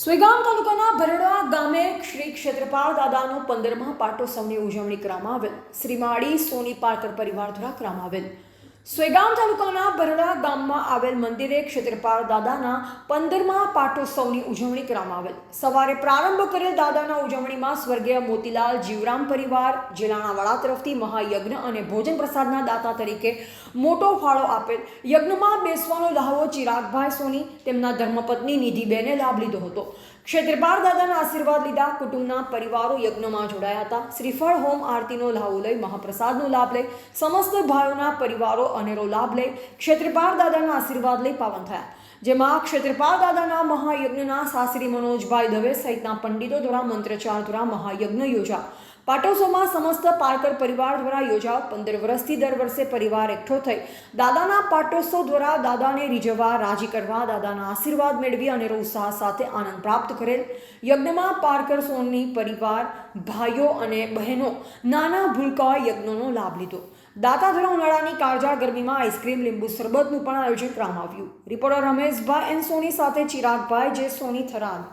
સુઈગામ તાલુકાના ભરડા ગામે શ્રી ક્ષેત્રપાળ દાદાનો 15મા પાટોત્સવની ઉજવણી કરવામાં આવેલ. શ્રીમાળી સોની પારકર પરિવાર દ્વારા કરવામાં આવેલ. સુઈગામ તાલુકાના ભરડા ગામમાં આવેલ મંદિરે ક્ષેત્રપાળ દાદાના 15મા પાટોત્સવની ઉજવણી કરવામાં આવેલ. સવારે પ્રારંભ કરેલ દાદાના ઉજવણીમાં સ્વર્ગીય મોતીલાલ જીવરામ પરિવાર જેલાણાવાડા તરફથી મહાયજ્ઞ અને ભોજન પ્રસાદના દાતા તરીકે મોટો ફાળો આપેલ. યજ્ઞમાં બેસવાનો લહાવો ચિરાગભાઈ સોની તેમના ધર્મપત્ની નિધિબેને લાભ લીધો હતો. ક્ષેત્રપાળ દાદાના આશીર્વાદ લીધા કુટુંબના પરિવારો યજ્ઞમાં જોડાયા હતા. શ્રીફળ હોમ આરતીનો લહાવો લઈ મહાપ્રસાદનો લાભ લઈ સમસ્ત ભાઈઓના પરિવારો અનેરો લાભ લઈ ક્ષેત્રપાળ દાદાના આશીર્વાદ લઈ પાવન થયા. જેમાં ક્ષેત્રપાળ દાદાના મહાયજ્ઞના શાસ્ત્રી મનોજભાઈ દવે સહિતના પંડિતો દ્વારા મંત્રચાર દ્વારા મહાયજ્ઞ યોજા. પાટોત્સવમાં સમસ્ત પારકર પરિવાર દ્વારા યોજાવ. 15 વર્ષથી દર વર્ષે પરિવાર એકઠો થઈ દાદાના પાટોત્સવ દ્વારા દાદાને રીઝવવા રાજી કરવા દાદાના આશીર્વાદ મેળવી અનેરો ઉત્સાહ સાથે આનંદ પ્રાપ્ત કરેલ. યજ્ઞમાં પારકર સોની પરિવાર ભાઈઓ અને બહેનો નાના ભૂલકા યજ્ઞનો લાભ લીધો. દાતા દ્વારા ઉનાળાની કાળઝાળ ગરમીમાં આઈસ્ક્રીમ લીંબુ શરબતનું પણ આયોજન કરવામાં આવ્યું. રિપોર્ટર રમેશભાઈ એન સોની સાથે ચિરાગભાઈ જે સોની થરાદ.